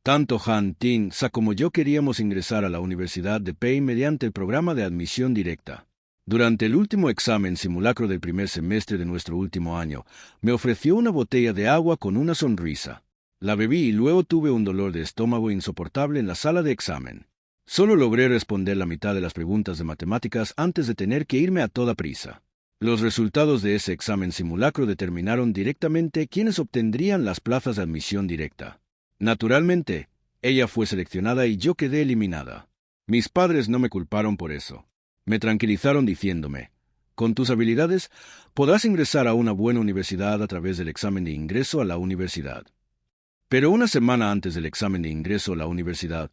Tanto Han Ting-sa como yo queríamos ingresar a la Universidad de Peine mediante el programa de admisión directa. Durante el último examen simulacro del primer semestre de nuestro último año, me ofreció una botella de agua con una sonrisa. La bebí y luego tuve un dolor de estómago insoportable en la sala de examen. Solo logré responder la mitad de las preguntas de matemáticas antes de tener que irme a toda prisa. Los resultados de ese examen simulacro determinaron directamente quiénes obtendrían las plazas de admisión directa. Naturalmente, ella fue seleccionada y yo quedé eliminada. Mis padres no me culparon por eso. Me tranquilizaron diciéndome, con tus habilidades, podrás ingresar a una buena universidad a través del examen de ingreso a la universidad. Pero una semana antes del examen de ingreso a la universidad,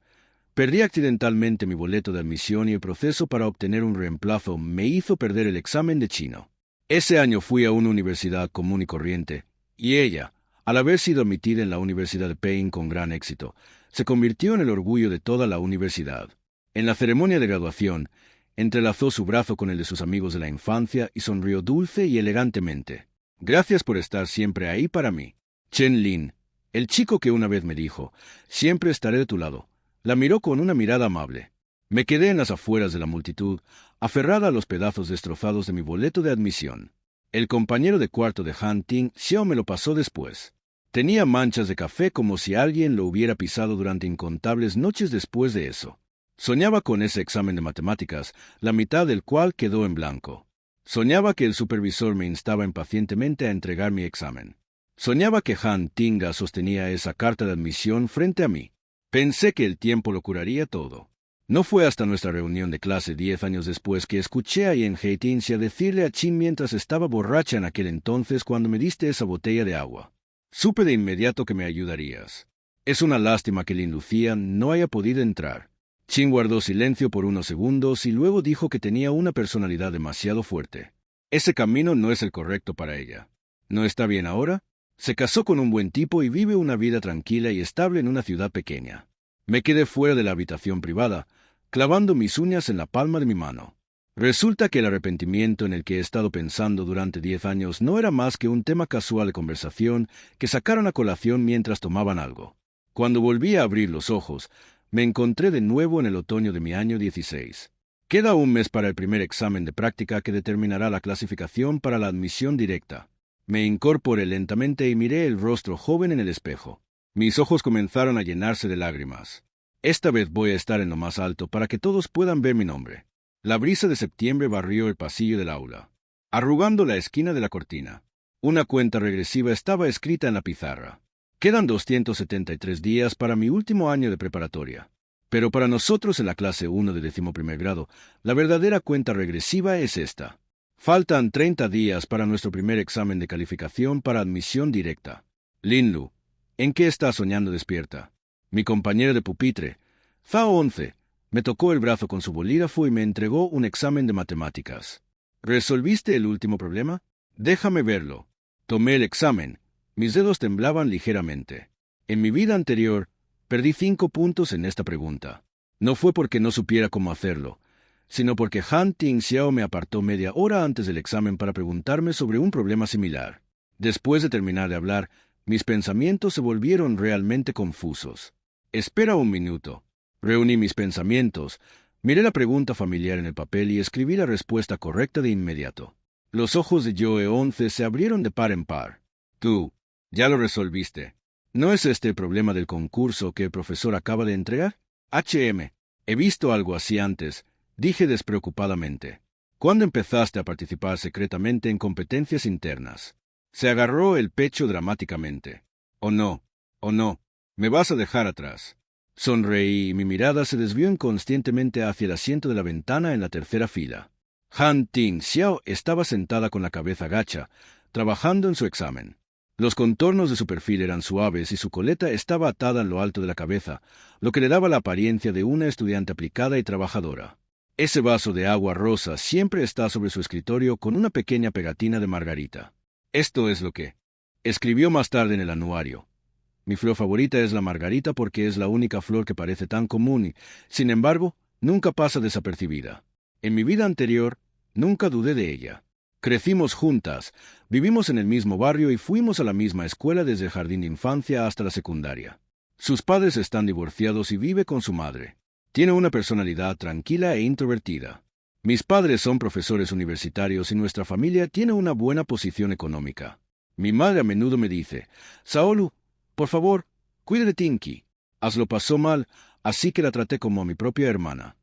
perdí accidentalmente mi boleto de admisión y el proceso para obtener un reemplazo me hizo perder el examen de chino. Ese año fui a una universidad común y corriente, y ella, al haber sido admitida en la Universidad de Peine con gran éxito, se convirtió en el orgullo de toda la universidad. En la ceremonia de graduación, entrelazó su brazo con el de sus amigos de la infancia y sonrió dulce y elegantemente. Gracias por estar siempre ahí para mí. Chen Lin, el chico que una vez me dijo, siempre estaré de tu lado, la miró con una mirada amable. Me quedé en las afueras de la multitud, aferrada a los pedazos destrozados de mi boleto de admisión. El compañero de cuarto de Han Ting-xiao me lo pasó después. Tenía manchas de café como si alguien lo hubiera pisado durante incontables noches después de eso. Soñaba con ese examen de matemáticas, la mitad del cual quedó en blanco. Soñaba que el supervisor me instaba impacientemente a entregar mi examen. Soñaba que Han Tinga sostenía esa carta de admisión frente a mí. Pensé que el tiempo lo curaría todo. No fue hasta nuestra reunión de clase 10 años después que escuché a Yen Heitincia decirle a Chin mientras estaba borracha en aquel entonces cuando me diste esa botella de agua. Supe de inmediato que me ayudarías. Es una lástima que Lin Lucía no haya podido entrar. Chin guardó silencio por unos segundos y luego dijo que tenía una personalidad demasiado fuerte. Ese camino no es el correcto para ella. ¿No está bien ahora? Se casó con un buen tipo y vive una vida tranquila y estable en una ciudad pequeña. Me quedé fuera de la habitación privada, clavando mis uñas en la palma de mi mano. Resulta que el arrepentimiento en el que he estado pensando durante 10 años no era más que un tema casual de conversación que sacaron a colación mientras tomaban algo. Cuando volví a abrir los ojos, me encontré de nuevo en el otoño de mi año 16. Queda un mes para el primer examen de práctica que determinará la clasificación para la admisión directa. Me incorporé lentamente y miré el rostro joven en el espejo. Mis ojos comenzaron a llenarse de lágrimas. Esta vez voy a estar en lo más alto para que todos puedan ver mi nombre. La brisa de septiembre barrió el pasillo del aula, arrugando la esquina de la cortina. Una cuenta regresiva estaba escrita en la pizarra. Quedan 273 días para mi último año de preparatoria. Pero para nosotros en la clase 1 de 11º grado, la verdadera cuenta regresiva es esta. Faltan 30 días para nuestro primer examen de calificación para admisión directa. Linlu, ¿en qué estás soñando despierta? Mi compañera de pupitre, Zhao 11, me tocó el brazo con su bolígrafo y me entregó un examen de matemáticas. ¿Resolviste el último problema? Déjame verlo. Tomé el examen. Mis dedos temblaban ligeramente. En mi vida anterior, perdí 5 puntos en esta pregunta. No fue porque no supiera cómo hacerlo, sino porque Han Ting-xiao me apartó media hora antes del examen para preguntarme sobre un problema similar. Después de terminar de hablar, mis pensamientos se volvieron realmente confusos. Espera un minuto. Reuní mis pensamientos, miré la pregunta familiar en el papel y escribí la respuesta correcta de inmediato. Los ojos de Joe 11 se abrieron de par en par. Tú, ya lo resolviste. ¿No es este el problema del concurso que el profesor acaba de entregar? He visto algo así antes, dije despreocupadamente. ¿Cuándo empezaste a participar secretamente en competencias internas? Se agarró el pecho dramáticamente. Oh no, me vas a dejar atrás. Sonreí y mi mirada se desvió inconscientemente hacia el asiento de la ventana en la tercera fila. Han Ting-xiao estaba sentada con la cabeza gacha, trabajando en su examen. Los contornos de su perfil eran suaves y su coleta estaba atada en lo alto de la cabeza, lo que le daba la apariencia de una estudiante aplicada y trabajadora. Ese vaso de agua rosa siempre está sobre su escritorio con una pequeña pegatina de margarita. Esto es lo que escribió más tarde en el anuario. Mi flor favorita es la margarita porque es la única flor que parece tan común y, sin embargo, nunca pasa desapercibida. En mi vida anterior, nunca dudé de ella. Crecimos juntas, vivimos en el mismo barrio y fuimos a la misma escuela desde el jardín de infancia hasta la secundaria. Sus padres están divorciados y vive con su madre. Tiene una personalidad tranquila e introvertida. Mis padres son profesores universitarios y nuestra familia tiene una buena posición económica. Mi madre a menudo me dice, Saolu, por favor, cuide de Tinky. Lo pasó mal, así que la traté como a mi propia hermana.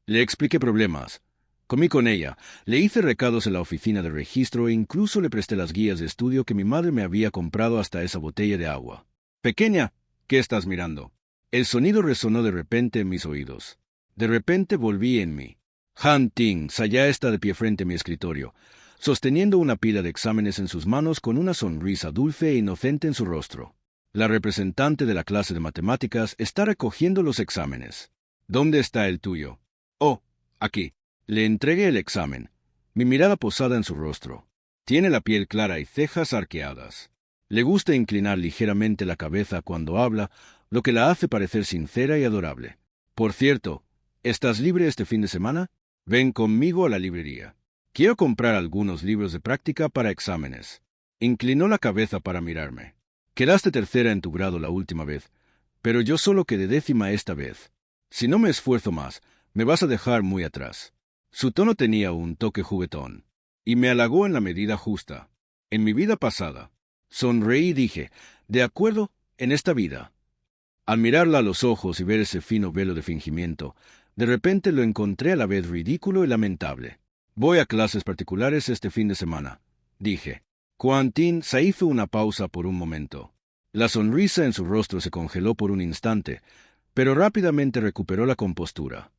Le expliqué problemas. Comí con ella, le hice recados en la oficina de registro e incluso le presté las guías de estudio que mi madre me había comprado hasta esa botella de agua. Pequeña, ¿qué estás mirando? El sonido resonó de repente en mis oídos. De repente volví en mí. Han Ting ya está de pie frente a mi escritorio, sosteniendo una pila de exámenes en sus manos con una sonrisa dulce e inocente en su rostro. La representante de la clase de matemáticas está recogiendo los exámenes. ¿Dónde está el tuyo? Oh, aquí. Le entregué el examen, mi mirada posada en su rostro. Tiene la piel clara y cejas arqueadas. Le gusta inclinar ligeramente la cabeza cuando habla, lo que la hace parecer sincera y adorable. Por cierto, ¿estás libre este fin de semana? Ven conmigo a la librería. Quiero comprar algunos libros de práctica para exámenes. Inclinó la cabeza para mirarme. Quedaste tercera en tu grado la última vez, pero yo solo quedé décima esta vez. Si no me esfuerzo más, me vas a dejar muy atrás. Su tono tenía un toque juguetón, y me halagó en la medida justa. En mi vida pasada. Sonreí y dije, de acuerdo, en esta vida. Al mirarla a los ojos y ver ese fino velo de fingimiento, de repente lo encontré a la vez ridículo y lamentable. Voy a clases particulares este fin de semana, dije. Quan Tin se hizo una pausa por un momento. La sonrisa en su rostro se congeló por un instante, pero rápidamente recuperó la compostura.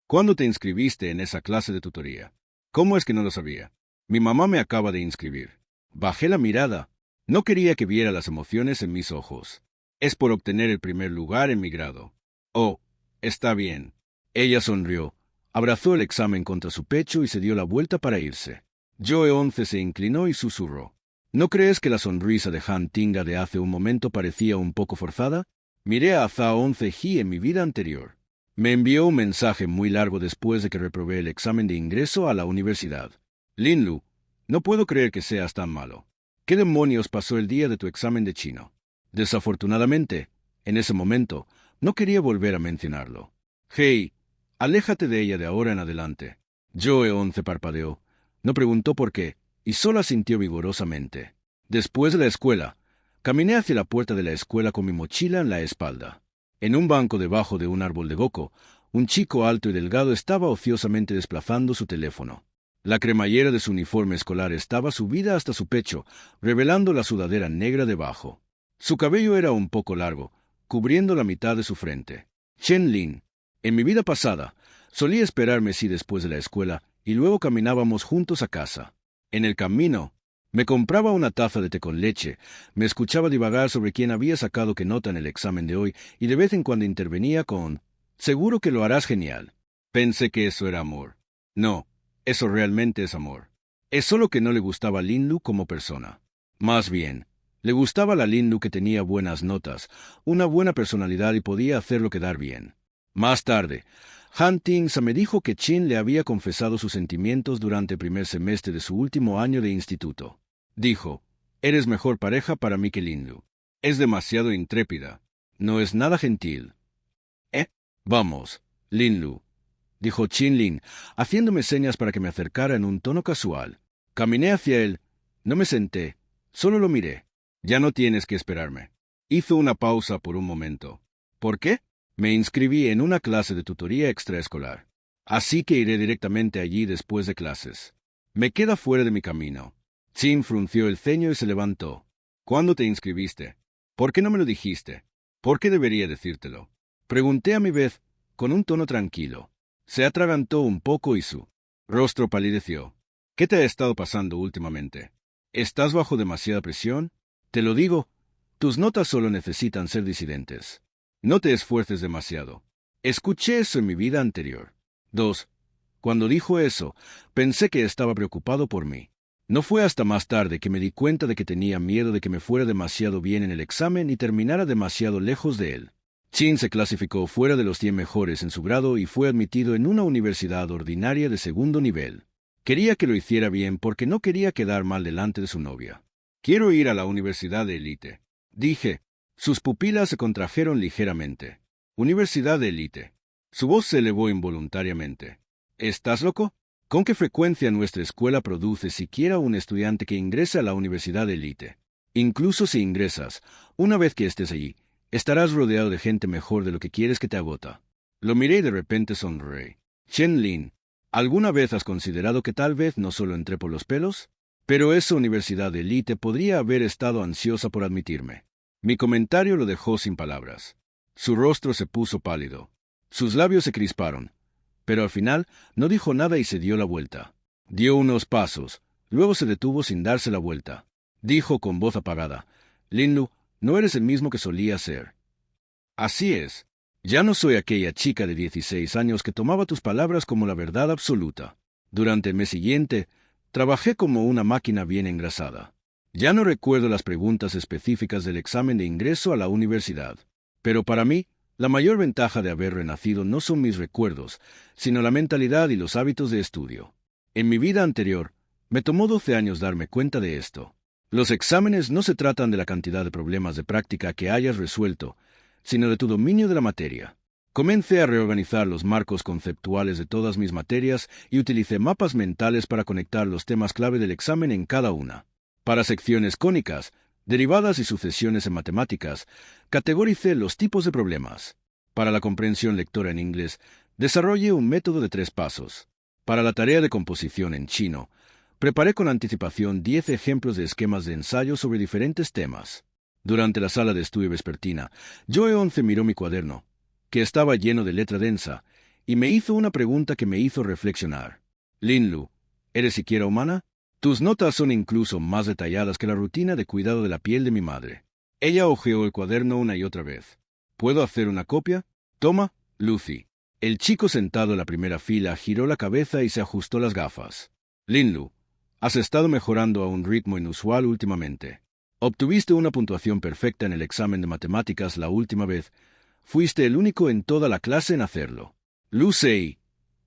¿Cuándo te inscribiste en esa clase de tutoría? ¿Cómo es que no lo sabía? Mi mamá me acaba de inscribir. Bajé la mirada. No quería que viera las emociones en mis ojos. Es por obtener el primer lugar en mi grado. Oh, está bien. Ella sonrió, abrazó el examen contra su pecho y se dio la vuelta para irse. Joe 11 se inclinó y susurró. ¿No crees que la sonrisa de Han Tinga de hace un momento parecía un poco forzada? Miré a Za 11 Ji en mi vida anterior. Me envió un mensaje muy largo después de que reprobé el examen de ingreso a la universidad. Linlu, no puedo creer que seas tan malo. ¿Qué demonios pasó el día de tu examen de chino? Desafortunadamente, en ese momento, no quería volver a mencionarlo. Hey, aléjate de ella de ahora en adelante. Joe 11 parpadeó. No preguntó por qué, y solo asintió vigorosamente. Después de la escuela, caminé hacia la puerta de la escuela con mi mochila en la espalda. En un banco debajo de un árbol de goko, un chico alto y delgado estaba ociosamente desplazando su teléfono. La cremallera de su uniforme escolar estaba subida hasta su pecho, revelando la sudadera negra debajo. Su cabello era un poco largo, cubriendo la mitad de su frente. Chen Lin. En mi vida pasada, solía esperarme después de la escuela y luego caminábamos juntos a casa. En el camino, me compraba una taza de té con leche, me escuchaba divagar sobre quién había sacado qué nota en el examen de hoy y de vez en cuando intervenía con «Seguro que lo harás genial». Pensé que eso era amor. No, eso realmente es amor. Es solo que no le gustaba a Linlu como persona. Más bien, le gustaba la Linlu que tenía buenas notas, una buena personalidad y podía hacerlo quedar bien. Más tarde, Han Ting me dijo que Chin le había confesado sus sentimientos durante el primer semestre de su último año de instituto. Dijo, «Eres mejor pareja para mí que Linlu. Es demasiado intrépida. No es nada gentil». Vamos, Linlu, dijo Chin Lin, haciéndome señas para que me acercara en un tono casual. Caminé hacia él. No me senté, solo lo miré. «Ya no tienes que esperarme». Hizo una pausa por un momento. «¿Por qué?» Me inscribí en una clase de tutoría extraescolar. Así que iré directamente allí después de clases. Me queda fuera de mi camino. Chin frunció el ceño y se levantó. ¿Cuándo te inscribiste? ¿Por qué no me lo dijiste? ¿Por qué debería decírtelo? Pregunté a mi vez, con un tono tranquilo. Se atragantó un poco y su rostro palideció. ¿Qué te ha estado pasando últimamente? ¿Estás bajo demasiada presión? Te lo digo, tus notas solo necesitan ser disidentes. No te esfuerces demasiado. Escuché eso en mi vida anterior. 2. Cuando dijo eso, pensé que estaba preocupado por mí. No fue hasta más tarde que me di cuenta de que tenía miedo de que me fuera demasiado bien en el examen y terminara demasiado lejos de él. Chin se clasificó fuera de los 100 mejores en su grado y fue admitido en una universidad ordinaria de segundo nivel. Quería que lo hiciera bien porque no quería quedar mal delante de su novia. Quiero ir a la universidad de élite, dije. Sus pupilas se contrajeron ligeramente. Universidad de élite. Su voz se elevó involuntariamente. ¿Estás loco? ¿Con qué frecuencia nuestra escuela produce siquiera un estudiante que ingresa a la universidad de élite? Incluso si ingresas, una vez que estés allí, estarás rodeado de gente mejor de lo que quieres que te agota. Lo miré y de repente sonreí. Chen Lin, ¿alguna vez has considerado que tal vez no solo entré por los pelos? Pero esa universidad de élite podría haber estado ansiosa por admitirme. Mi comentario lo dejó sin palabras. Su rostro se puso pálido. Sus labios se crisparon. Pero al final no dijo nada y se dio la vuelta. Dio unos pasos, luego se detuvo sin darse la vuelta. Dijo con voz apagada, «Linlu, no eres el mismo que solía ser». «Así es. Ya no soy aquella chica de 16 años que tomaba tus palabras como la verdad absoluta. Durante el mes siguiente, trabajé como una máquina bien engrasada. Ya no recuerdo las preguntas específicas del examen de ingreso a la universidad. Pero para mí, la mayor ventaja de haber renacido no son mis recuerdos, sino la mentalidad y los hábitos de estudio. En mi vida anterior, me tomó 12 años darme cuenta de esto. Los exámenes no se tratan de la cantidad de problemas de práctica que hayas resuelto, sino de tu dominio de la materia. Comencé a reorganizar los marcos conceptuales de todas mis materias y utilicé mapas mentales para conectar los temas clave del examen en cada una. Para secciones cónicas, derivadas y sucesiones en matemáticas, categoricé los tipos de problemas. Para la comprensión lectora en inglés, desarrollé un método de 3 pasos. Para la tarea de composición en chino, preparé con anticipación 10 ejemplos de esquemas de ensayo sobre diferentes temas. Durante la sala de estudio vespertina, Joe 11 miró mi cuaderno, que estaba lleno de letra densa, y me hizo una pregunta que me hizo reflexionar. «Linlu, ¿eres siquiera humana? Tus notas son incluso más detalladas que la rutina de cuidado de la piel de mi madre». Ella hojeó el cuaderno una y otra vez. «¿Puedo hacer una copia? Toma, Lucy». El chico sentado en la primera fila giró la cabeza y se ajustó las gafas. «Linlu, has estado mejorando a un ritmo inusual últimamente. Obtuviste una puntuación perfecta en el examen de matemáticas la última vez. Fuiste el único en toda la clase en hacerlo. Lu Sei,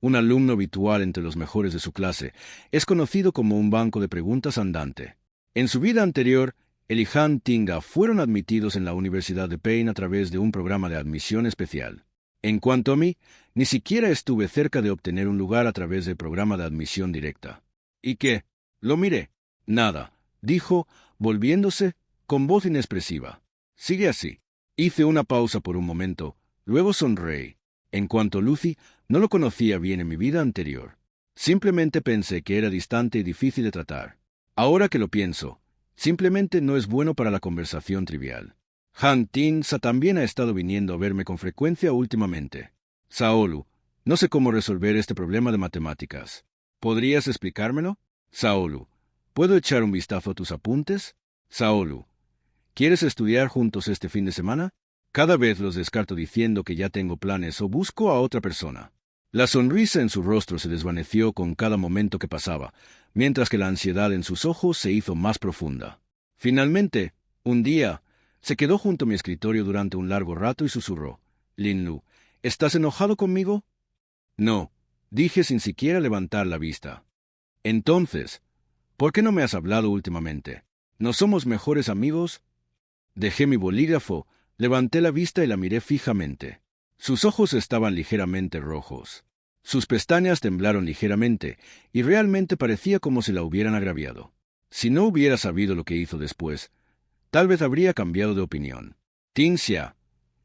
un alumno habitual entre los mejores de su clase, es conocido como un banco de preguntas andante. En su vida anterior, él y Han Tinga fueron admitidos en la Universidad de Pein a través de un programa de admisión especial. En cuanto a mí, ni siquiera estuve cerca de obtener un lugar a través del programa de admisión directa. ¿Y qué? Lo miré. Nada, dijo, volviéndose, con voz inexpresiva. Sigue así. Hice una pausa por un momento, luego sonreí. En cuanto a Lucy, no lo conocía bien en mi vida anterior. Simplemente pensé que era distante y difícil de tratar. Ahora que lo pienso, simplemente no es bueno para la conversación trivial. Han Tin-sa también ha estado viniendo a verme con frecuencia últimamente. Saolu, no sé cómo resolver este problema de matemáticas. ¿Podrías explicármelo? Saolu, ¿puedo echar un vistazo a tus apuntes? Saolu, ¿quieres estudiar juntos este fin de semana? Cada vez los descarto diciendo que ya tengo planes o busco a otra persona. La sonrisa en su rostro se desvaneció con cada momento que pasaba, mientras que la ansiedad en sus ojos se hizo más profunda. Finalmente, un día, se quedó junto a mi escritorio durante un largo rato y susurró. «Linlu, ¿estás enojado conmigo?» «No», dije sin siquiera levantar la vista. «Entonces, ¿por qué no me has hablado últimamente? ¿No somos mejores amigos?» Dejé mi bolígrafo, levanté la vista y la miré fijamente. Sus ojos estaban ligeramente rojos. Sus pestañas temblaron ligeramente, y realmente parecía como si la hubieran agraviado. Si no hubiera sabido lo que hizo después, tal vez habría cambiado de opinión. «Tin-sia,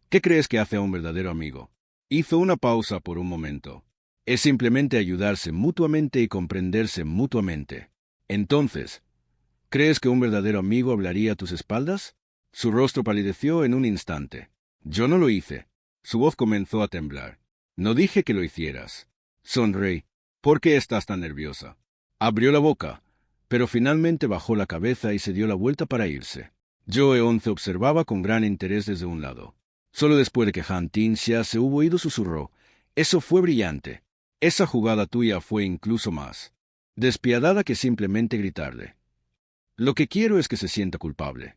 ¿qué crees que hace a un verdadero amigo?» Hizo una pausa por un momento. «Es simplemente ayudarse mutuamente y comprenderse mutuamente. Entonces, ¿crees que un verdadero amigo hablaría a tus espaldas?» Su rostro palideció en un instante. «Yo no lo hice». Su voz comenzó a temblar. «No dije que lo hicieras». Sonreí. «¿Por qué estás tan nerviosa?» Abrió la boca, pero finalmente bajó la cabeza y se dio la vuelta para irse. Joe 11 observaba con gran interés desde un lado. Solo después de que Han Tin-sia se hubo ido susurró. «Eso fue brillante. Esa jugada tuya fue incluso más despiadada que simplemente gritarle. Lo que quiero es que se sienta culpable».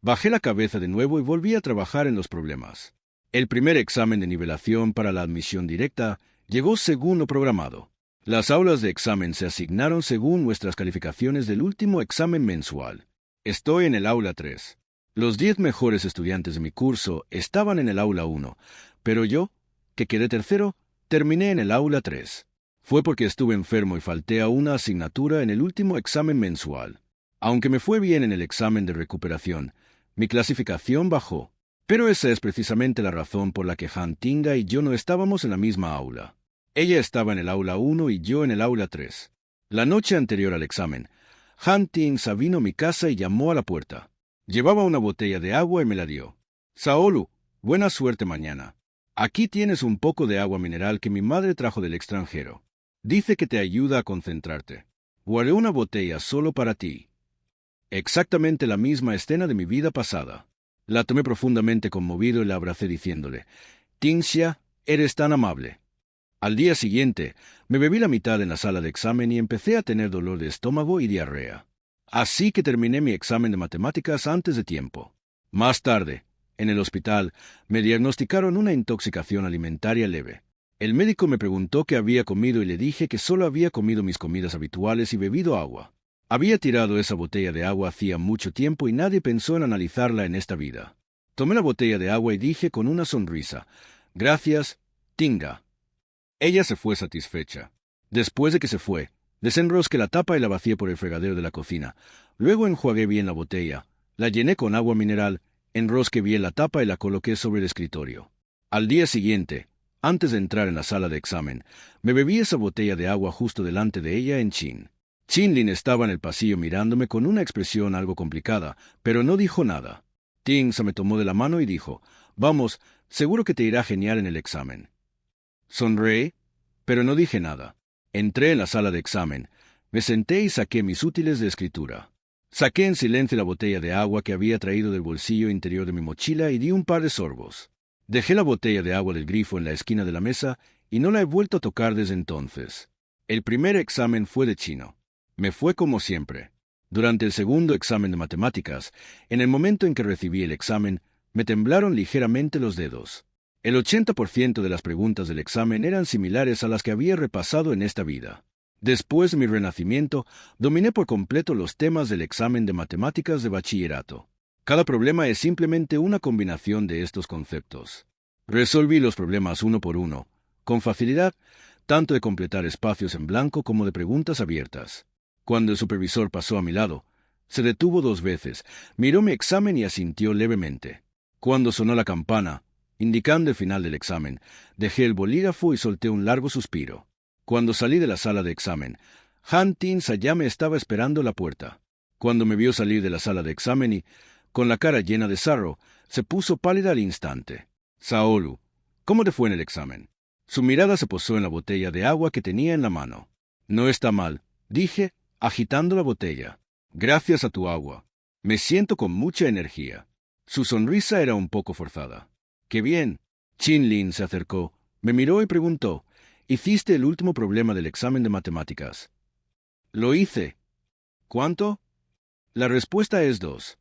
Bajé la cabeza de nuevo y volví a trabajar en los problemas. El primer examen de nivelación para la admisión directa llegó según lo programado. Las aulas de examen se asignaron según nuestras calificaciones del último examen mensual. Estoy en el aula 3. Los 10 mejores estudiantes de mi curso estaban en el aula 1, pero yo, que quedé tercero, terminé en el aula 3. Fue porque estuve enfermo y falté a una asignatura en el último examen mensual. Aunque me fue bien en el examen de recuperación, mi clasificación bajó. Pero esa es precisamente la razón por la que Han Tinga y yo no estábamos en la misma aula. Ella estaba en el aula 1 y yo en el aula 3. La noche anterior al examen, Han Tinga vino a mi casa y llamó a la puerta. Llevaba una botella de agua y me la dio. Saolu, buena suerte mañana. Aquí tienes un poco de agua mineral que mi madre trajo del extranjero. Dice que te ayuda a concentrarte. Guardé una botella solo para ti. Exactamente la misma escena de mi vida pasada. La tomé profundamente conmovido y la abracé diciéndole, «Tinxia, eres tan amable». Al día siguiente, me bebí la mitad en la sala de examen y empecé a tener dolor de estómago y diarrea. Así que terminé mi examen de matemáticas antes de tiempo. Más tarde, en el hospital, me diagnosticaron una intoxicación alimentaria leve. El médico me preguntó qué había comido y le dije que solo había comido mis comidas habituales y bebido agua. Había tirado esa botella de agua hacía mucho tiempo y nadie pensó en analizarla en esta vida. Tomé la botella de agua y dije con una sonrisa, «Gracias, Tinga». Ella se fue satisfecha. Después de que se fue, desenrosqué la tapa y la vacié por el fregadero de la cocina. Luego enjuagué bien la botella, la llené con agua mineral, enrosqué bien la tapa y la coloqué sobre el escritorio. Al día siguiente, antes de entrar en la sala de examen, me bebí esa botella de agua justo delante de ella en Chin. Chin-Lin estaba en el pasillo mirándome con una expresión algo complicada, pero no dijo nada. Ting se me tomó de la mano y dijo, «Vamos, seguro que te irá genial en el examen». Sonreí, pero no dije nada. Entré en la sala de examen, me senté y saqué mis útiles de escritura. Saqué en silencio la botella de agua que había traído del bolsillo interior de mi mochila y di un par de sorbos. Dejé la botella de agua del grifo en la esquina de la mesa y no la he vuelto a tocar desde entonces. El primer examen fue de chino. Me fue como siempre. Durante el segundo examen de matemáticas, en el momento en que recibí el examen, me temblaron ligeramente los dedos. El 80% de las preguntas del examen eran similares a las que había repasado en esta vida. Después de mi renacimiento, dominé por completo los temas del examen de matemáticas de bachillerato. Cada problema es simplemente una combinación de estos conceptos. Resolví los problemas uno por uno, con facilidad, tanto de completar espacios en blanco como de preguntas abiertas. Cuando el supervisor pasó a mi lado, se detuvo 2 veces, miró mi examen y asintió levemente. Cuando sonó la campana, indicando el final del examen, dejé el bolígrafo y solté un largo suspiro. Cuando salí de la sala de examen, Han Tinsa ya me estaba esperando a la puerta. Cuando me vio salir de la sala de examen y, con la cara llena de sarro, se puso pálida al instante. «Saolu, ¿cómo te fue en el examen?» Su mirada se posó en la botella de agua que tenía en la mano. «No está mal», dije, agitando la botella. «Gracias a tu agua. Me siento con mucha energía». Su sonrisa era un poco forzada. «¡Qué bien!» Chin-Lin se acercó, me miró y preguntó, «¿Hiciste el último problema del examen de matemáticas?» «Lo hice». «¿Cuánto?» La respuesta es 2.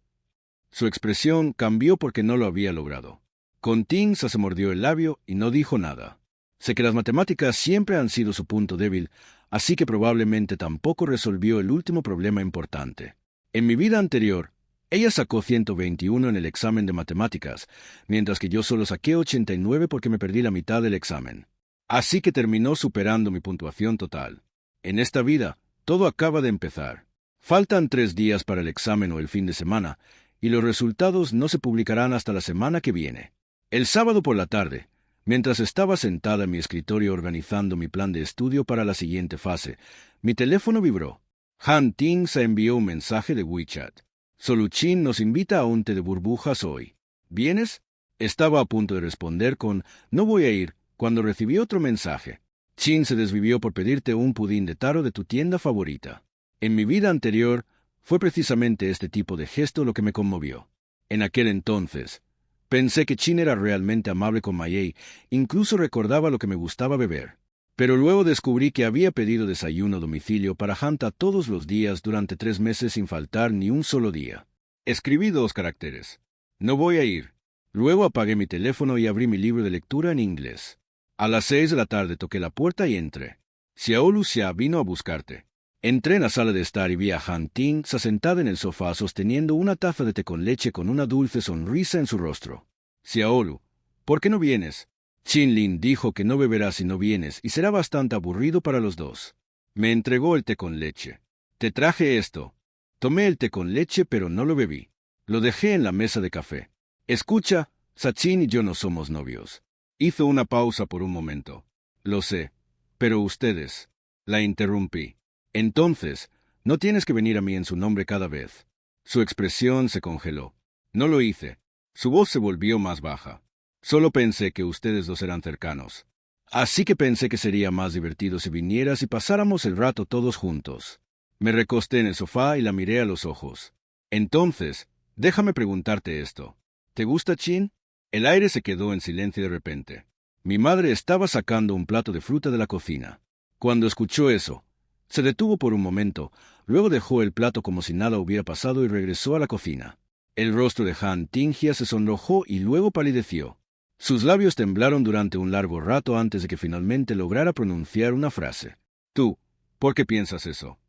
Su expresión cambió porque no lo había logrado. Con Tinsa se mordió el labio y no dijo nada. Sé que las matemáticas siempre han sido su punto débil, así que probablemente tampoco resolvió el último problema importante. En mi vida anterior, ella sacó 121 en el examen de matemáticas, mientras que yo solo saqué 89 porque me perdí la mitad del examen. Así que terminó superando mi puntuación total. En esta vida, todo acaba de empezar. Faltan 3 días para el examen o el fin de semana, y los resultados no se publicarán hasta la semana que viene. El sábado por la tarde, mientras estaba sentada en mi escritorio organizando mi plan de estudio para la siguiente fase, mi teléfono vibró. Han Tinsa envió un mensaje de WeChat. «Soluchin nos invita a un té de burbujas hoy. ¿Vienes?» Estaba a punto de responder con «No voy a ir», cuando recibí otro mensaje. «Chin se desvivió por pedirte un pudín de taro de tu tienda favorita». En mi vida anterior, fue precisamente este tipo de gesto lo que me conmovió. En aquel entonces, pensé que Chin era realmente amable con Mayei, incluso recordaba lo que me gustaba beber. Pero luego descubrí que había pedido desayuno a domicilio para Hanta todos los días durante 3 meses sin faltar ni un solo día. Escribí 2 caracteres. «No voy a ir». Luego apagué mi teléfono y abrí mi libro de lectura en inglés. A las 6 de la tarde toqué la puerta y entré. «Xiaolu Xia vino a buscarte». Entré en la sala de estar y vi a Han Ting sentada en el sofá sosteniendo una taza de té con leche con una dulce sonrisa en su rostro. Xiaolu, ¿por qué no vienes? Chin Lin dijo que no beberás si no vienes y será bastante aburrido para los dos. Me entregó el té con leche. Te traje esto. Tomé el té con leche pero no lo bebí. Lo dejé en la mesa de café. Escucha, Sachin y yo no somos novios. Hizo una pausa por un momento. Lo sé. Pero ustedes. La interrumpí. Entonces, no tienes que venir a mí en su nombre cada vez. Su expresión se congeló. No lo hice. Su voz se volvió más baja. Solo pensé que ustedes dos eran cercanos. Así que pensé que sería más divertido si vinieras y pasáramos el rato todos juntos. Me recosté en el sofá y la miré a los ojos. Entonces, déjame preguntarte esto. ¿Te gusta Chin? El aire se quedó en silencio de repente. Mi madre estaba sacando un plato de fruta de la cocina. Cuando escuchó eso, se detuvo por un momento, luego dejó el plato como si nada hubiera pasado y regresó a la cocina. El rostro de Han Tinghia se sonrojó y luego palideció. Sus labios temblaron durante un largo rato antes de que finalmente lograra pronunciar una frase. Tú, ¿por qué piensas eso?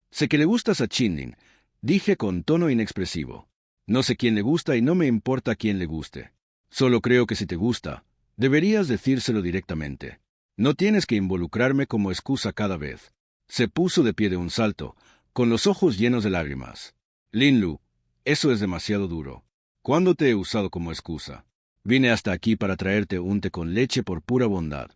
Sé que le gustas a Chinlin, dije con tono inexpresivo. No sé quién le gusta y no me importa quién le guste. Solo creo que si te gusta, deberías decírselo directamente. No tienes que involucrarme como excusa cada vez. Se puso de pie de un salto, con los ojos llenos de lágrimas. Linlu, eso es demasiado duro. ¿Cuándo te he usado como excusa? Vine hasta aquí para traerte un té con leche por pura bondad.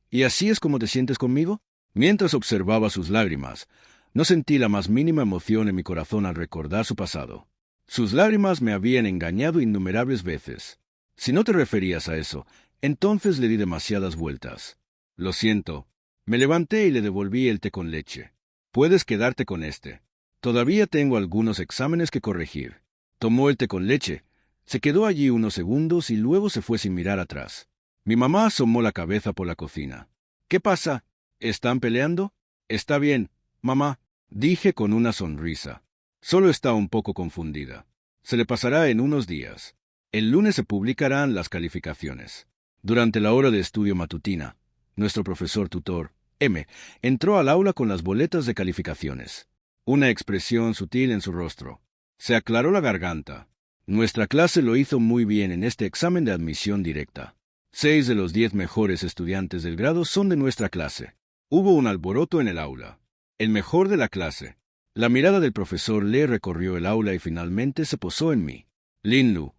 ¿Y así es como te sientes conmigo? Mientras observaba sus lágrimas, no sentí la más mínima emoción en mi corazón al recordar su pasado. Sus lágrimas me habían engañado innumerables veces. Si no te referías a eso, entonces le di demasiadas vueltas. Lo siento. Me levanté y le devolví el té con leche. Puedes quedarte con este. Todavía tengo algunos exámenes que corregir. Tomó el té con leche, se quedó allí unos segundos y luego se fue sin mirar atrás. Mi mamá asomó la cabeza por la cocina. ¿Qué pasa? ¿Están peleando? Está bien, mamá, dije con una sonrisa. Solo está un poco confundida. Se le pasará en unos días. El lunes se publicarán las calificaciones. Durante la hora de estudio matutina, nuestro profesor tutor, M, entró al aula con las boletas de calificaciones. Una expresión sutil en su rostro. Se aclaró la garganta. Nuestra clase lo hizo muy bien en este examen de admisión directa. 6 de los 10 mejores estudiantes del grado son de nuestra clase. Hubo un alboroto en el aula. El mejor de la clase. La mirada del profesor Le recorrió el aula y finalmente se posó en mí. Linlu,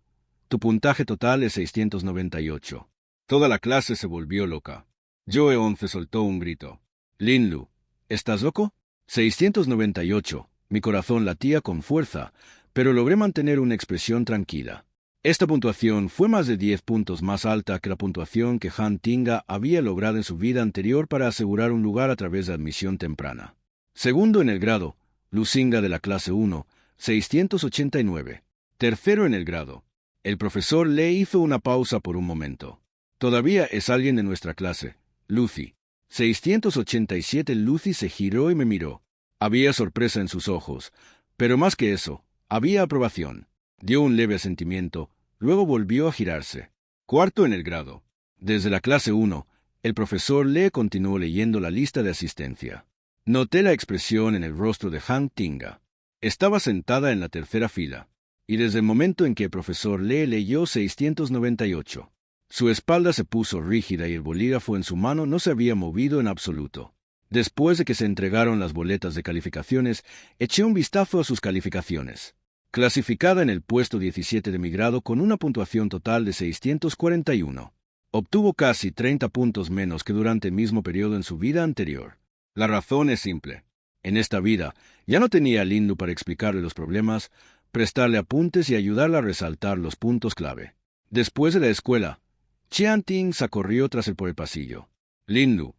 tu puntaje total es 698. Toda la clase se volvió loca. Joe 11 soltó un grito. Linlu, ¿estás loco? 698. Mi corazón latía con fuerza, pero logré mantener una expresión tranquila. Esta puntuación fue más de 10 puntos más alta que la puntuación que Han Tinga había logrado en su vida anterior para asegurar un lugar a través de admisión temprana. Segundo en el grado, Lucinga de la clase 1, 689. Tercero en el grado. El profesor Le hizo una pausa por un momento. Todavía es alguien de nuestra clase, Lucy. 687. Lucy se giró y me miró. Había sorpresa en sus ojos, pero más que eso, había aprobación. Dio un leve asentimiento, luego volvió a girarse. Cuarto en el grado. Desde la clase 1, el profesor Le continuó leyendo la lista de asistencia. Noté la expresión en el rostro de Han Tinga. Estaba sentada en la tercera fila, y desde el momento en que el profesor Le leyó 698, su espalda se puso rígida y el bolígrafo en su mano no se había movido en absoluto. Después de que se entregaron las boletas de calificaciones, eché un vistazo a sus calificaciones. Clasificada en el puesto 17 de mi grado con una puntuación total de 641. Obtuvo casi 30 puntos menos que durante el mismo periodo en su vida anterior. La razón es simple. En esta vida, ya no tenía a Linlu para explicarle los problemas, prestarle apuntes y ayudarla a resaltar los puntos clave. Después de la escuela, Qianting se corrió tras él por el pasillo. Linlu.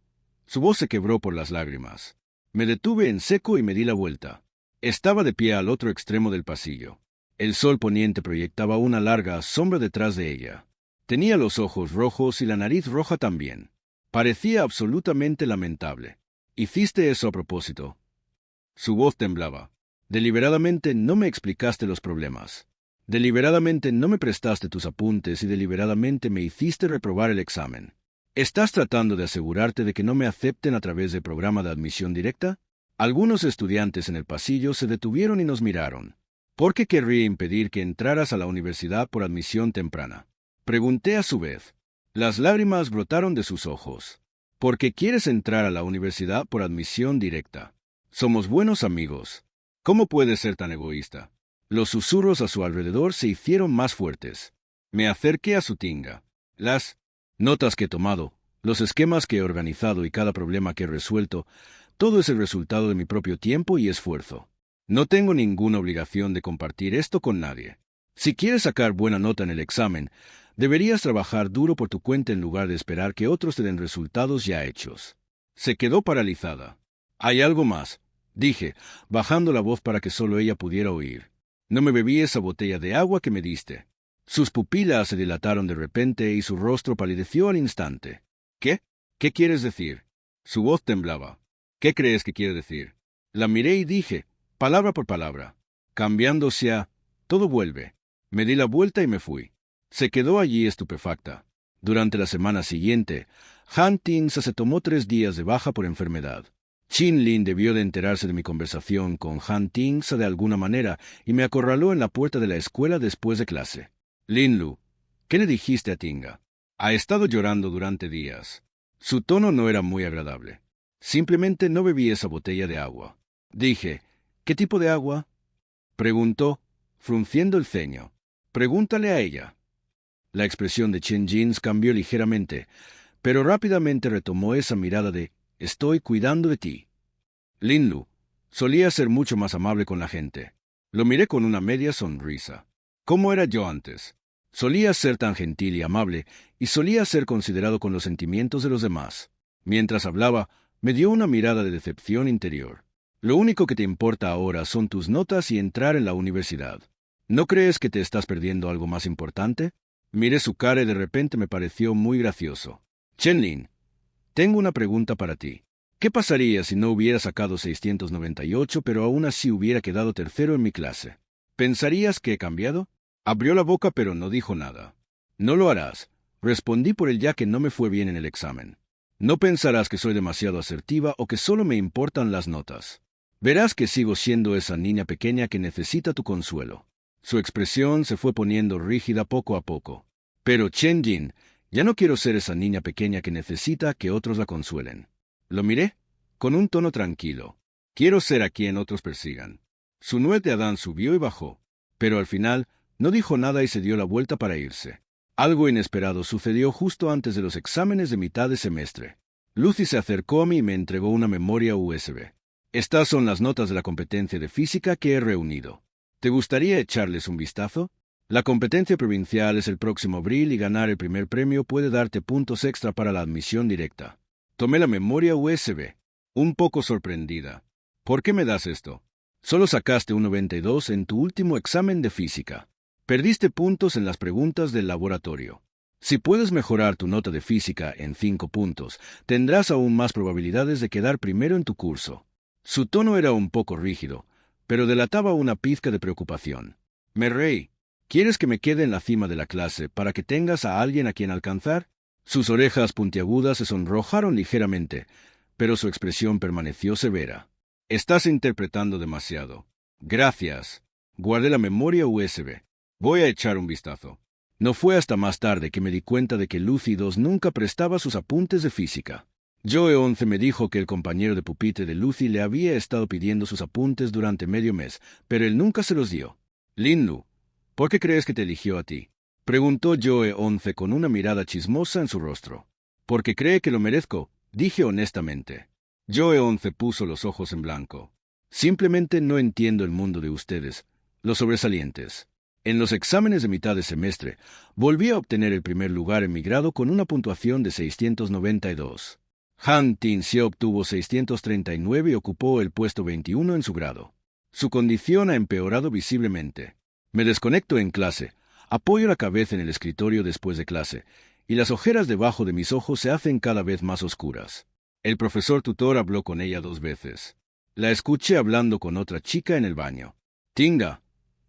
Su voz se quebró por las lágrimas. Me detuve en seco y me di la vuelta. Estaba de pie al otro extremo del pasillo. El sol poniente proyectaba una larga sombra detrás de ella. Tenía los ojos rojos y la nariz roja también. Parecía absolutamente lamentable. ¿Hiciste eso a propósito? Su voz temblaba. Deliberadamente no me explicaste los problemas. Deliberadamente no me prestaste tus apuntes y deliberadamente me hiciste reprobar el examen. ¿Estás tratando de asegurarte de que no me acepten a través del programa de admisión directa? Algunos estudiantes en el pasillo se detuvieron y nos miraron. ¿Por qué querría impedir que entraras a la universidad por admisión temprana? Pregunté a su vez. Las lágrimas brotaron de sus ojos. ¿Por qué quieres entrar a la universidad por admisión directa? Somos buenos amigos. ¿Cómo puedes ser tan egoísta? Los susurros a su alrededor se hicieron más fuertes. Me acerqué a su tinga. Las notas que he tomado, los esquemas que he organizado y cada problema que he resuelto, todo es el resultado de mi propio tiempo y esfuerzo. No tengo ninguna obligación de compartir esto con nadie. Si quieres sacar buena nota en el examen, deberías trabajar duro por tu cuenta en lugar de esperar que otros te den resultados ya hechos. Se quedó paralizada. Hay algo más, dije, bajando la voz para que solo ella pudiera oír. No me bebí esa botella de agua que me diste. Sus pupilas se dilataron de repente y su rostro palideció al instante. ¿Qué? ¿Qué quieres decir? Su voz temblaba. ¿Qué crees que quiere decir? La miré y dije, palabra por palabra, cambiándose a todo vuelve. Me di la vuelta y me fui. Se quedó allí estupefacta. Durante la semana siguiente, Han Ting-sa se tomó 3 días de baja por enfermedad. Chin Lin debió de enterarse de mi conversación con Han Ting-sa de alguna manera y me acorraló en la puerta de la escuela después de clase. Lin Lu, ¿qué le dijiste a Tinga? Ha estado llorando durante días. Su tono no era muy agradable. Simplemente no bebí esa botella de agua. Dije, ¿qué tipo de agua? Preguntó, frunciendo el ceño. Pregúntale a ella. La expresión de Chen Jins cambió ligeramente, pero rápidamente retomó esa mirada de «estoy cuidando de ti». Lin Lu solía ser mucho más amable con la gente. Lo miré con una media sonrisa. ¿Cómo era yo antes? Solía ser tan gentil y amable, y solía ser considerado con los sentimientos de los demás. Mientras hablaba, me dio una mirada de decepción interior. Lo único que te importa ahora son tus notas y entrar en la universidad. ¿No crees que te estás perdiendo algo más importante? Miré su cara y de repente me pareció muy gracioso. Chen-Lin, tengo una pregunta para ti. ¿Qué pasaría si no hubiera sacado 698 pero aún así hubiera quedado tercero en mi clase? ¿Pensarías que he cambiado? Abrió la boca pero no dijo nada. No lo harás. Respondí por el ya que no me fue bien en el examen. No pensarás que soy demasiado asertiva o que solo me importan las notas. Verás que sigo siendo esa niña pequeña que necesita tu consuelo. Su expresión se fue poniendo rígida poco a poco. Pero Chen Jin, ya no quiero ser esa niña pequeña que necesita que otros la consuelen. Lo miré, con un tono tranquilo. Quiero ser a quien otros persigan. Su nuez de Adán subió y bajó, pero al final no dijo nada y se dio la vuelta para irse. Algo inesperado sucedió justo antes de los exámenes de mitad de semestre. Lucy se acercó a mí y me entregó una memoria USB. Estas son las notas de la competencia de física que he reunido. ¿Te gustaría echarles un vistazo? La competencia provincial es el próximo abril y ganar el primer premio puede darte puntos extra para la admisión directa. Tomé la memoria USB, un poco sorprendida. ¿Por qué me das esto? Solo sacaste un 92 en tu último examen de física. Perdiste puntos en las preguntas del laboratorio. Si puedes mejorar tu nota de física en 5 puntos, tendrás aún más probabilidades de quedar primero en tu curso. Su tono era un poco rígido, pero delataba una pizca de preocupación. Me reí. ¿Quieres que me quede en la cima de la clase para que tengas a alguien a quien alcanzar? Sus orejas puntiagudas se sonrojaron ligeramente, pero su expresión permaneció severa. Estás interpretando demasiado. Gracias. Guardé la memoria USB. Voy a echar un vistazo. No fue hasta más tarde que me di cuenta de que Lucy II nunca prestaba sus apuntes de física. Joe 11 me dijo que el compañero de pupitre de Lucy le había estado pidiendo sus apuntes durante medio mes, pero él nunca se los dio. Lin Lu, ¿por qué crees que te eligió a ti? Preguntó Joe 11 con una mirada chismosa en su rostro. Porque cree que lo merezco, dije honestamente. Joe 11 puso los ojos en blanco. Simplemente no entiendo el mundo de ustedes, los sobresalientes. En los exámenes de mitad de semestre, volví a obtener el primer lugar en mi grado con una puntuación de 692. Han Ting-se obtuvo 639 y ocupó el puesto 21 en su grado. Su condición ha empeorado visiblemente. Me desconecto en clase, apoyo la cabeza en el escritorio después de clase, y las ojeras debajo de mis ojos se hacen cada vez más oscuras. El profesor tutor habló con ella 2 veces. La escuché hablando con otra chica en el baño. Tinga,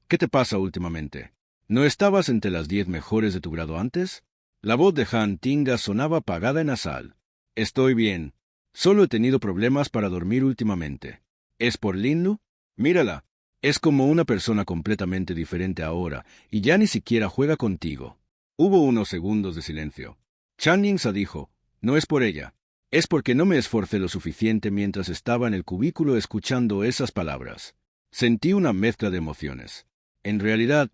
¿qué te pasa últimamente? ¿No estabas entre las 10 mejores de tu grado antes? La voz de Han Tinga sonaba apagada y nasal. Estoy bien. Solo he tenido problemas para dormir últimamente. ¿Es por Linlu? Mírala. Es como una persona completamente diferente ahora, y ya ni siquiera juega contigo. Hubo unos segundos de silencio. Chan Yingsa dijo, no es por ella. Es porque no me esforcé lo suficiente mientras estaba en el cubículo escuchando esas palabras. Sentí una mezcla de emociones. En realidad,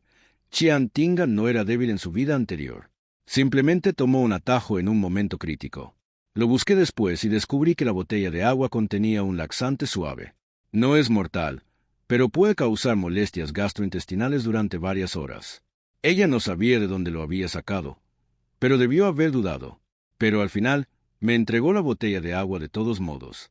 Qian Tinga no era débil en su vida anterior. Simplemente tomó un atajo en un momento crítico. Lo busqué después y descubrí que la botella de agua contenía un laxante suave. No es mortal, pero puede causar molestias gastrointestinales durante varias horas. Ella no sabía de dónde lo había sacado, pero debió haber dudado. Pero al final, me entregó la botella de agua de todos modos.